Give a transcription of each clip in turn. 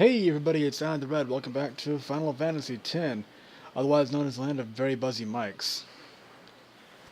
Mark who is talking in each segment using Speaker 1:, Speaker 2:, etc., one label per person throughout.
Speaker 1: Hey everybody, it's Alan the Red. Welcome back to Final Fantasy X, otherwise known as Land of Very Buzzy Mics.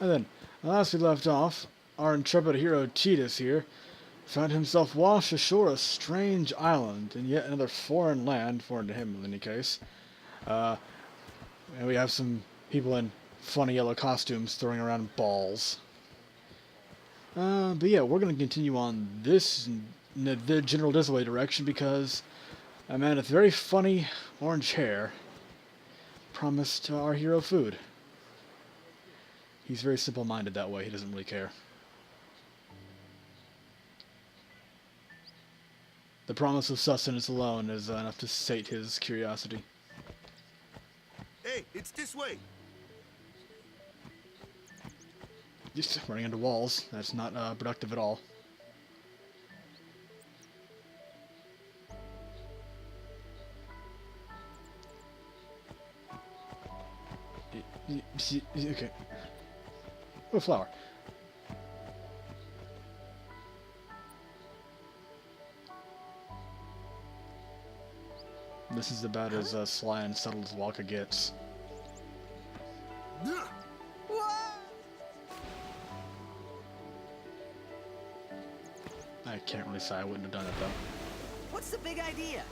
Speaker 1: And then, last we left off, our intrepid hero Titus here found himself washed ashore a strange island in yet another foreign land, foreign to him in any case. And we have some people in funny yellow costumes throwing around balls. But yeah, we're going to continue on this in the general this way direction because a man with very funny orange hair promised our hero food. He's very simple-minded that way. He doesn't really care. The promise of sustenance alone is enough to sate his curiosity.
Speaker 2: Hey, it's this way.
Speaker 1: Just running into walls. That's not productive at all. Okay. Oh, flower. This is about as sly and subtle as Walker gets. I can't really say I wouldn't have done it though.
Speaker 3: What's the big idea?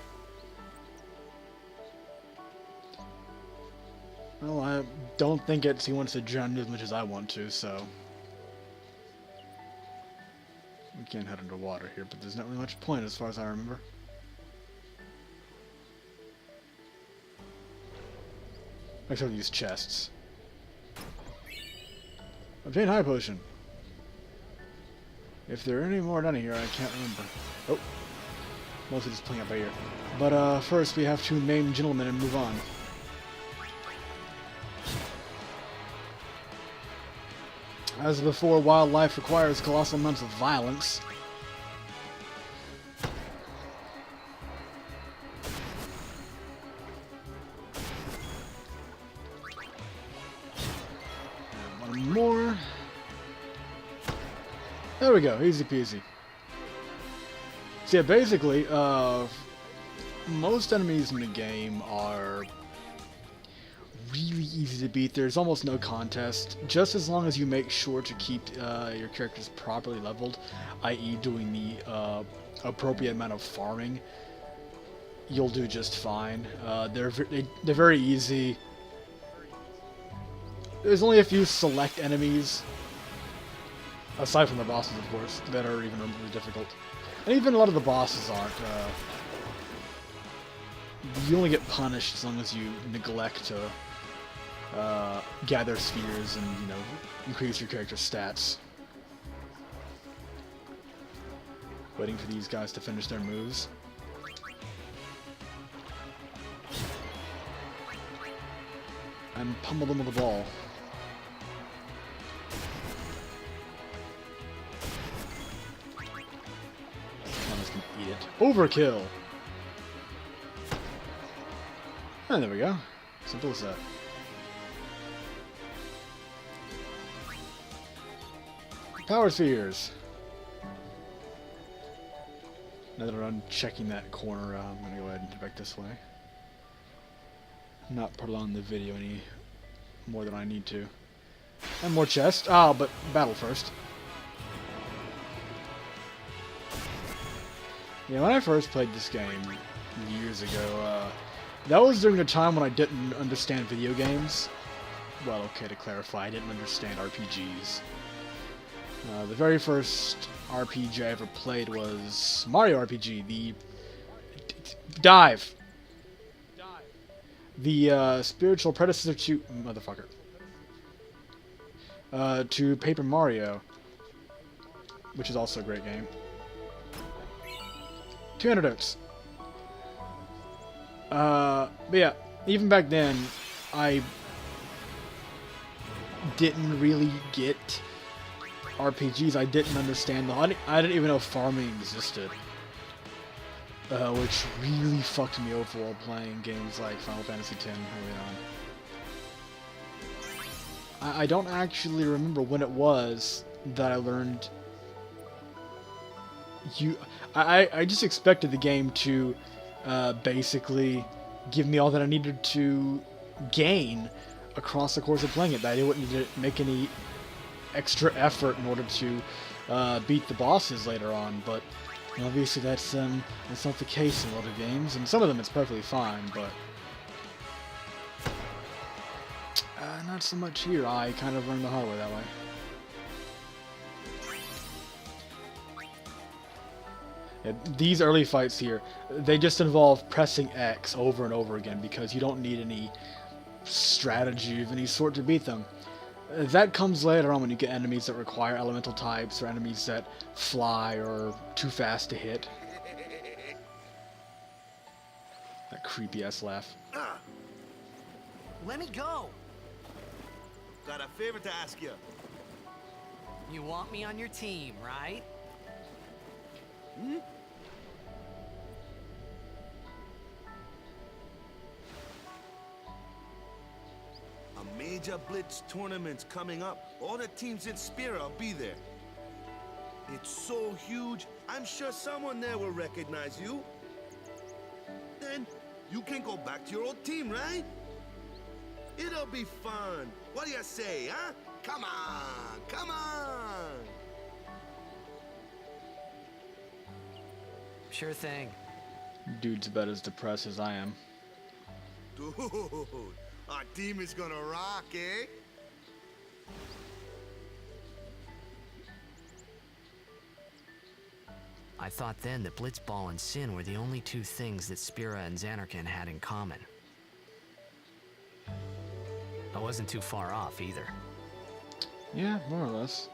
Speaker 1: Well, I don't think he wants to drown as much as I want to, so we can't head underwater here, but there's not really much point as far as I remember. Except these chests. Obtain high potion. If there are any more down here, I can't remember. Oh, mostly just playing up by ear. But first we have to name gentlemen and move on. As before, wildlife requires colossal amounts of violence. And one more. There we go, easy peasy. So yeah, basically, most enemies in the game are really easy to beat. There's almost no contest, just as long as you make sure to keep your characters properly leveled, i.e. doing the appropriate amount of farming, you'll do just fine. They're very easy. There's only a few select enemies, aside from the bosses of course, that are even really difficult. And even a lot of the bosses aren't. You only get punished as long as you neglect to gather spheres and, you know, increase your character's stats. Waiting for these guys to finish their moves. And pummel them with a ball. Thomas can eat it. Overkill! And there we go. Simple as that. Power spheres. Now that I'm checking that corner, I'm going to go ahead and head back this way. Not prolong the video any more than I need to. And more chests. Ah, but battle first. Yeah, when I first played this game years ago, that was during a time when I didn't understand video games. Well, okay, to clarify, I didn't understand RPGs. The very first RPG I ever played was Mario RPG, the Dive. The spiritual predecessor to to Paper Mario, which is also a great game. 2 antidotes. But yeah, even back then, I didn't really get RPGs. I didn't understand them. I didn't even know farming existed. Which really fucked me over while playing games like Final Fantasy X early on. I don't actually remember when it was that I learned I just expected the game to basically give me all that I needed to gain across the course of playing it. That I wouldn't need to make any extra effort in order to beat the bosses later on. But obviously that's not the case in a lot of games, and some of them it's perfectly fine, but not so much here. I kind of learned the hard way that way. Yeah, these early fights here, they just involve pressing X over and over again because you don't need any strategy of any sort to beat them. That comes later on when you get enemies that require elemental types or enemies that fly or too fast to hit. That creepy ass laugh.
Speaker 3: Let me go.
Speaker 2: Got a favor to ask you.
Speaker 3: You want me on your team, right?
Speaker 2: Hmm? A major blitz tournament's coming up. All the teams in Spira will be there. It's so huge, I'm sure someone there will recognize you. Then you can go back to your old team, right? It'll be fun. What do you say, huh? Come on, come on!
Speaker 3: Sure thing.
Speaker 1: Dude's about as depressed as I am.
Speaker 2: Dude, our team is gonna rock, eh?
Speaker 3: I thought then that Blitzball and Sin were the only two things that Spira and Xanarkand had in common. I wasn't too far off either.
Speaker 1: Yeah, more or less.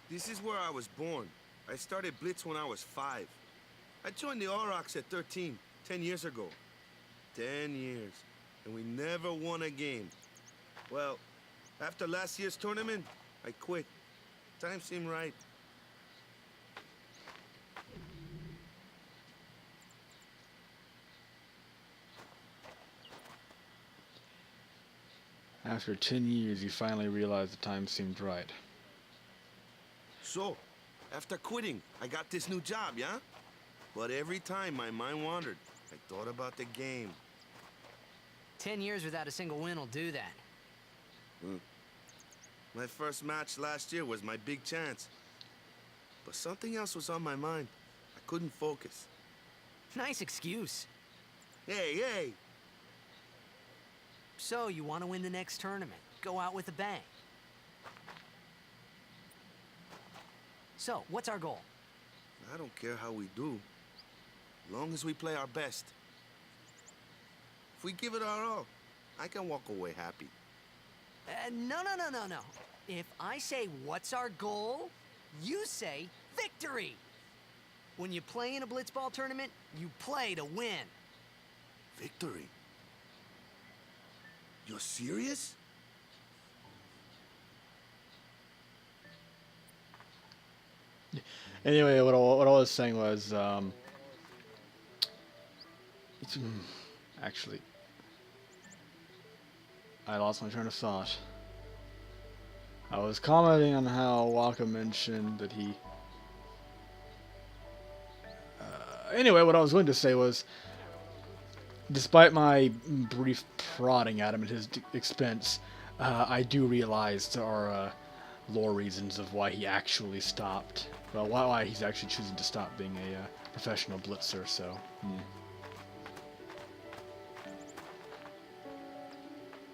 Speaker 2: This is where I was born. I started Blitz when I was 5. I joined the Aurochs at 13, 10 years ago. 10 years, and we never won a game. Well, after last year's tournament, I quit. Time seemed right.
Speaker 1: After 10 years, you finally realized the time seemed right.
Speaker 2: So, after quitting, I got this new job, yeah? But every time my mind wandered, I thought about the game.
Speaker 3: 10 years without a single win will do that.
Speaker 2: My first match last year was my big chance. But something else was on my mind. I couldn't focus.
Speaker 3: Nice excuse.
Speaker 2: Hey, hey!
Speaker 3: So, you want to win the next tournament. Go out with a bang. So, what's our goal?
Speaker 2: I don't care how we do, long as we play our best. If we give it our all, I can walk away happy.
Speaker 3: No. If I say, what's our goal? You say, victory! When you play in a Blitzball tournament, you play to win.
Speaker 2: Victory? You're serious?
Speaker 1: Anyway, what I was saying was, actually, I lost my train of thought. I was commenting on how Waka mentioned that he... anyway, what I was going to say was, despite my brief prodding at him at his expense, I do realize there are lore reasons of why he actually stopped. Well, why he's actually choosing to stop being a professional blitzer, so...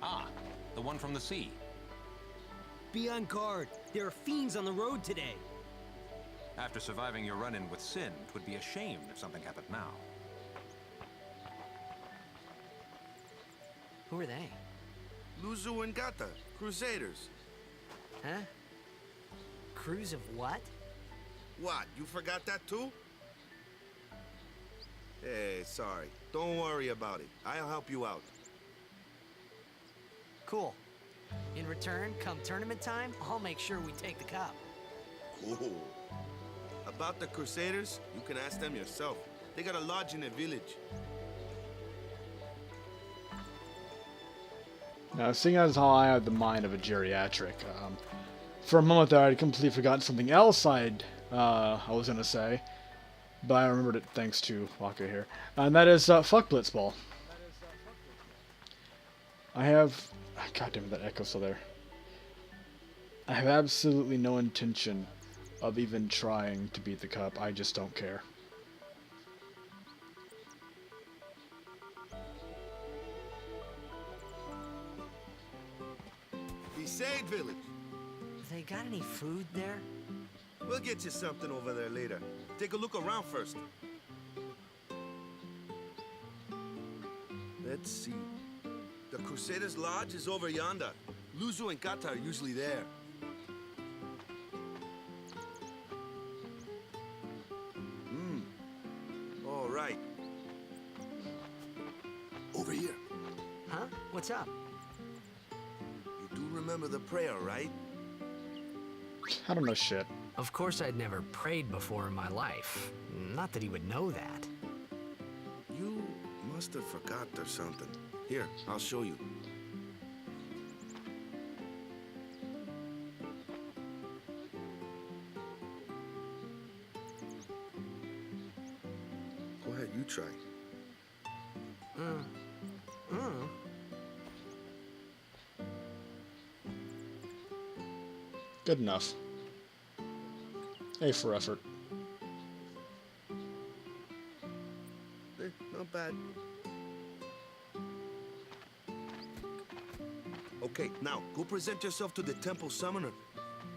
Speaker 4: Ah, the one from the sea.
Speaker 5: Be on guard. There are fiends on the road today.
Speaker 4: After surviving your run-in with Sin, it would be a shame if something happened now.
Speaker 3: Who are they?
Speaker 2: Luzu and Gata, Crusaders.
Speaker 3: Huh? Crews of what?
Speaker 2: What, you forgot that too? Hey, sorry. Don't worry about it. I'll help you out.
Speaker 3: Cool. In return, come tournament time, I'll make sure we take the cup.
Speaker 2: Cool. About the Crusaders, you can ask them yourself. They got a lodge in their village.
Speaker 1: Now, seeing as how I have the mind of a geriatric, for a moment there I'd completely forgotten something else I was gonna say, but I remembered it thanks to Waka here, and that is fuck Blitzball. I have, god damn it, that echo's still there. I have absolutely no intention of even trying to beat the cup. I just don't care.
Speaker 2: Beside village.
Speaker 3: They got any food there?
Speaker 2: We'll get you something over there later. Take a look around first. Let's see. The Crusaders Lodge is over yonder. Luzu and Kata are usually there. All right. Over here.
Speaker 3: Huh? What's up?
Speaker 2: You do remember the prayer, right?
Speaker 1: I don't know shit.
Speaker 3: Of course I'd never prayed before in my life. Not that he would know that.
Speaker 2: You must have forgot or something. Here, I'll show you. Go ahead, you try.
Speaker 1: Good enough. A for effort.
Speaker 2: Not bad. Okay, now, go present yourself to the temple summoner.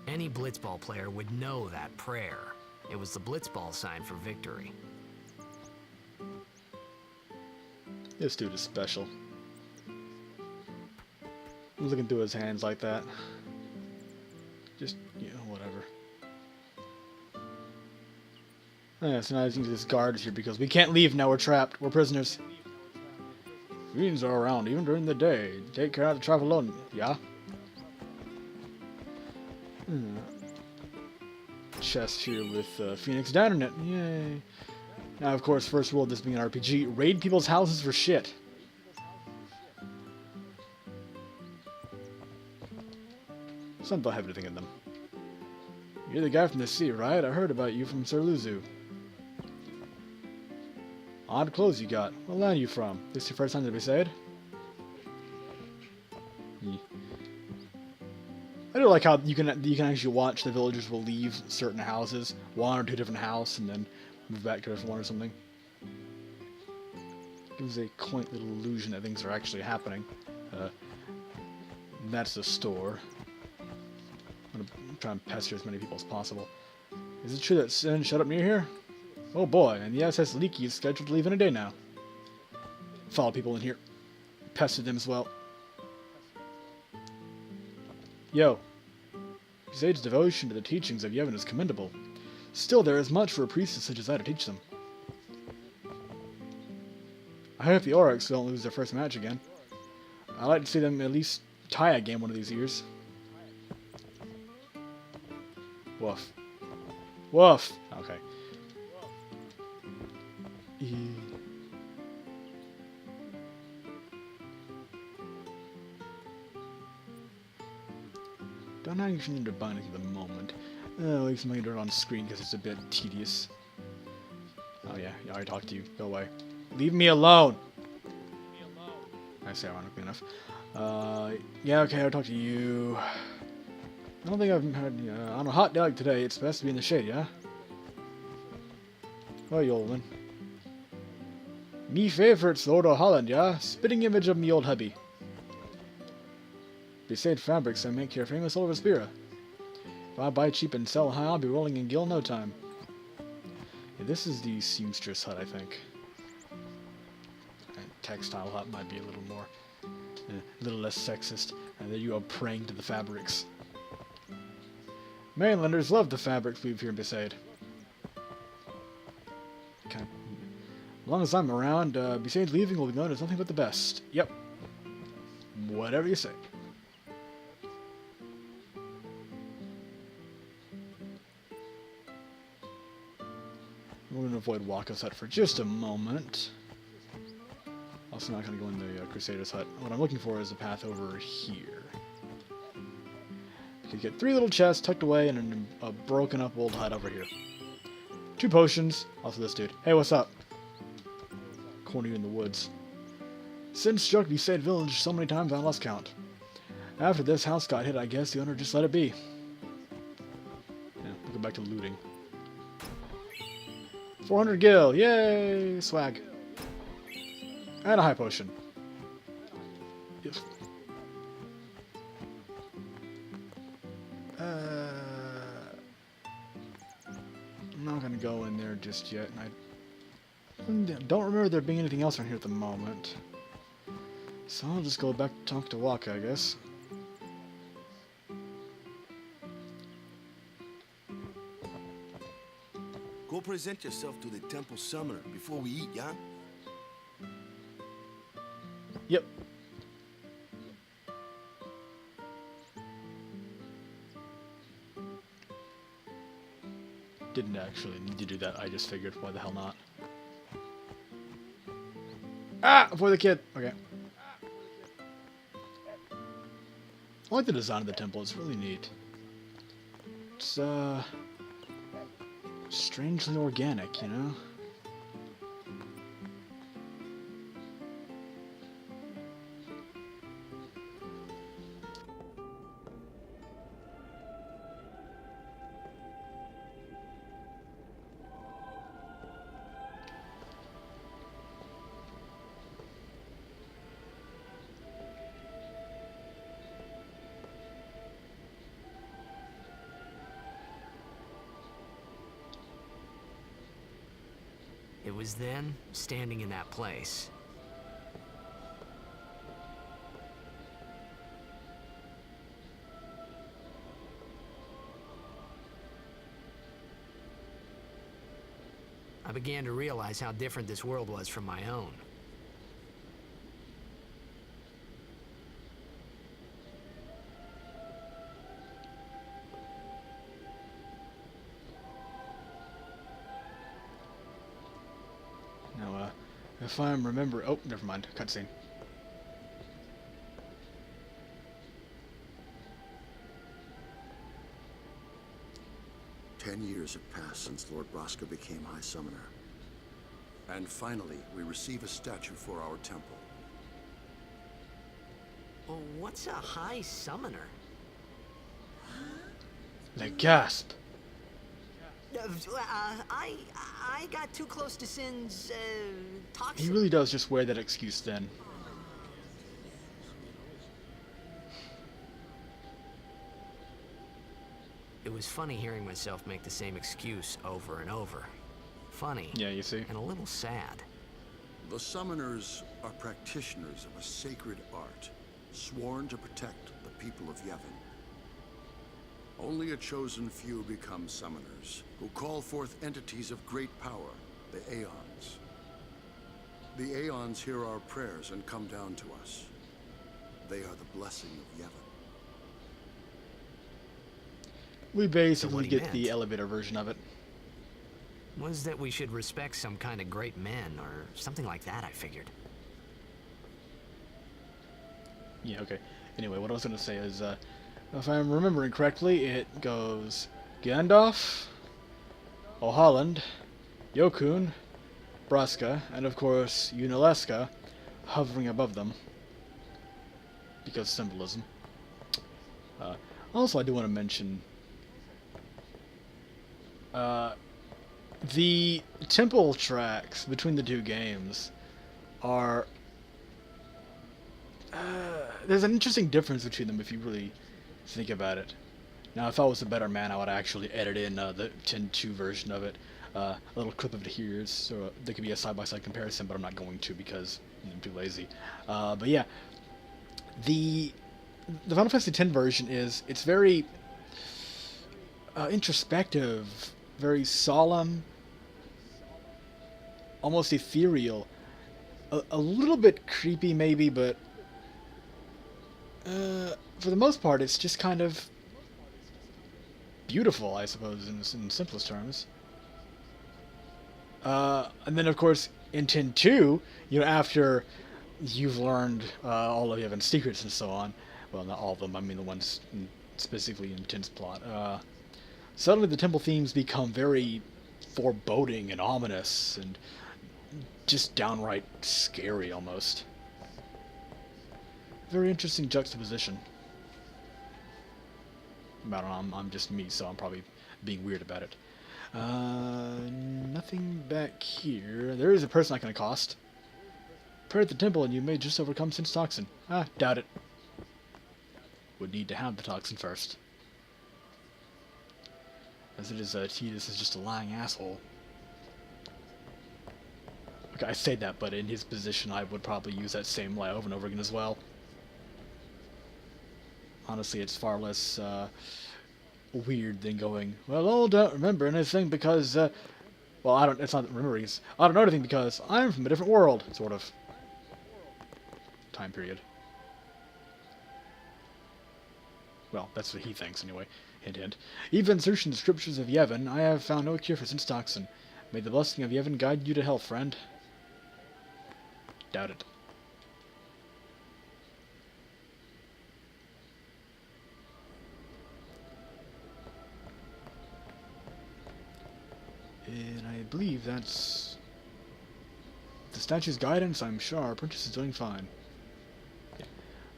Speaker 3: Any Blitzball player would know that prayer. It was the Blitzball sign for victory.
Speaker 1: This dude is special. I'm looking through his hands like that. Just, you know, whatever. Yeah, so now I think this guard is here because we can't leave now. We're trapped. We're prisoners. Fiends are around even during the day. Take care not to travel alone. Yeah? Chest here with Phoenix down in it. Yay. Now, of course, first rule of this being an RPG, raid people's houses for shit. Some don't have anything in them. You're the guy from the sea, right? I heard about you from Sir Luzu. Odd clothes you got. What land are you from? This your first time to be said? I do like how you can actually watch the villagers will leave certain houses, wander to a different house, and then move back to a different one or something. Gives a quaint little illusion that things are actually happening. That's the store. I'm gonna try and pester as many people as possible. Is it true that Sin showed up near here? Oh boy, and the SS Leaky is scheduled to leave in a day now. Follow people in here. Pester them as well. Yo. Sage's devotion to the teachings of Yevon is commendable. Still, there is much for a priestess such as I to teach them. I hope the Oryx don't lose their first match again. I'd like to see them at least tie a game one of these years. Woof. Woof! Okay. Don't actually need to buy anything at the moment. At least I'm going to do it on screen because it's a bit tedious. Oh yeah, I already talked to you. Go away. Leave me alone! I say ironically enough. Yeah, okay, I'll talk to you. I don't think I've had, on a hot day like today, it's best to be in the shade, yeah? Oh, you old one. Me favorite's Lord of Holland, yeah? Spitting image of me old hubby. Beside fabrics I make here famous all over Spira. If I buy cheap and sell high, I'll be rolling in gil no time. Yeah, this is the seamstress hut, I think. Textile hut might be a little more, a little less sexist. And there you are praying to the fabrics. Mainlanders love the fabrics weave here in Besaid. Okay. As long as I'm around, Besaid's leaving will be known as nothing but the best. Yep. Whatever you say. We're going avoid Waka's hut for just a moment. Also not going to go in the Crusaders hut. What I'm looking for is a path over here. You could get 3 little chests tucked away in a broken up old hut over here. 2 potions. Also this dude. Hey, what's up? Corner you in the woods. Sin struck Busade Village so many times I lost count. After this house got hit, I guess the owner just let it be. Yeah, we'll go back to looting. 400 gil. Yay! Swag. And a high potion. Yes. I'm not going to go in there just yet. And I don't remember there being anything else around here at the moment. So I'll just go back to talk to Waka, I guess.
Speaker 2: Go present yourself to the temple summoner before we eat, yeah?
Speaker 1: Yep. Didn't actually need to do that, I just figured, why the hell not? Ah! For the kid! Okay. I like the design of the temple, it's really neat. It's, strangely organic, you know?
Speaker 3: It was then, standing in that place. I began to realize how different this world was from my own.
Speaker 1: Now, if I'm remember... Oh, never mind. Cutscene.
Speaker 6: Ten years have passed since Lord Braska became High Summoner. And finally, we receive a statue for our temple.
Speaker 3: Well, what's a High Summoner?
Speaker 1: The gasp!
Speaker 3: I got too close to Sin's, Toxin.
Speaker 1: He really does just wear that excuse then.
Speaker 3: It was funny hearing myself make the same excuse over and over. Funny.
Speaker 1: Yeah, you see.
Speaker 3: And a little sad.
Speaker 6: The Summoners are practitioners of a sacred art, sworn to protect the people of Yevon. Only a chosen few become summoners, who call forth entities of great power, the Aeons. The Aeons hear our prayers and come down to us. They are the blessing of Yevon.
Speaker 1: We basically
Speaker 3: what he
Speaker 1: get
Speaker 3: meant
Speaker 1: the elevator version of it.
Speaker 3: Was that we should respect some kind of great men, or something like that, I figured.
Speaker 1: Yeah, okay. Anyway, what I was going to say is, if I'm remembering correctly, it goes Gandalf, Ohalland, Yokun, Braska, and of course Unaleska hovering above them. Because symbolism. Also, I do want to mention the temple tracks between the two games are... there's an interesting difference between them if you really think about it. Now, if I was a better man, I would actually edit in the 10.2 version of it. A little clip of it here, so there could be a side-by-side comparison, but I'm not going to because I'm too lazy. But yeah, the Final Fantasy X version it's very introspective, very solemn, almost ethereal, a little bit creepy maybe, but for the most part it's just kind of beautiful, I suppose, in simplest terms. And then, of course, in Tin 2, you know, after you've learned all of Yevon's secrets and so on, well, not all of them, I mean the ones specifically in Tin's plot, suddenly the temple themes become very foreboding and ominous and just downright scary almost. Very interesting juxtaposition. I don't know, I'm just me, so I'm probably being weird about it. Nothing back here. There is a person I can accost. Pray at the temple and you may just overcome Sin's toxin. Ah, doubt it. Would need to have the toxin first. As it is, Tidus is just a lying asshole. Okay, I say that, but in his position I would probably use that same lie over and over again as well. Honestly, it's far less, weird than going, well, I don't remember anything because, well, it's not remembering, it's, I don't know anything because I'm from a different world, sort of time period. Well, that's what he thinks anyway. Hint, hint. Even searching the scriptures of Yevon, I have found no cure for Sin's toxin. May the blessing of Yevon guide you to hell, friend. Doubt it. And I believe that's the statue's guidance. I'm sure our apprentice is doing fine. Yeah.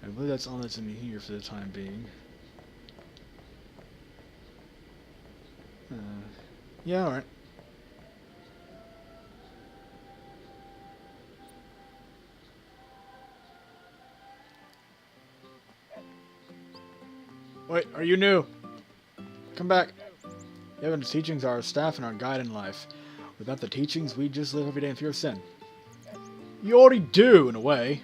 Speaker 1: I believe that's all that's in here for the time being. Yeah, alright. Wait, are you new? Come back. Yevon's teachings are our staff and our guide in life. Without the teachings, we just live every day in fear of sin. You already do, in a way.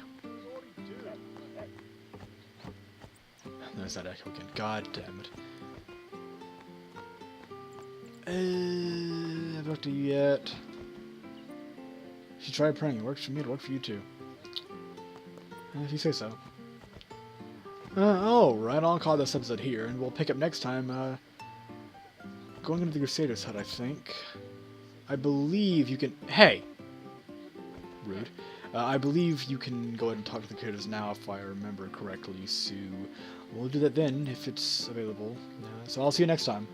Speaker 1: There's that echo again. God damn it. I've looked at you yet. You should try praying. It works for me, it'll work for you too. If you say so. Alright, I'll call this episode here, and we'll pick up next time, going into the Crusaders hut, I think. I believe you can... Hey! Rude. I believe you can go ahead and talk to the Crusaders now, if I remember correctly, so we'll do that then, if it's available. So I'll see you next time.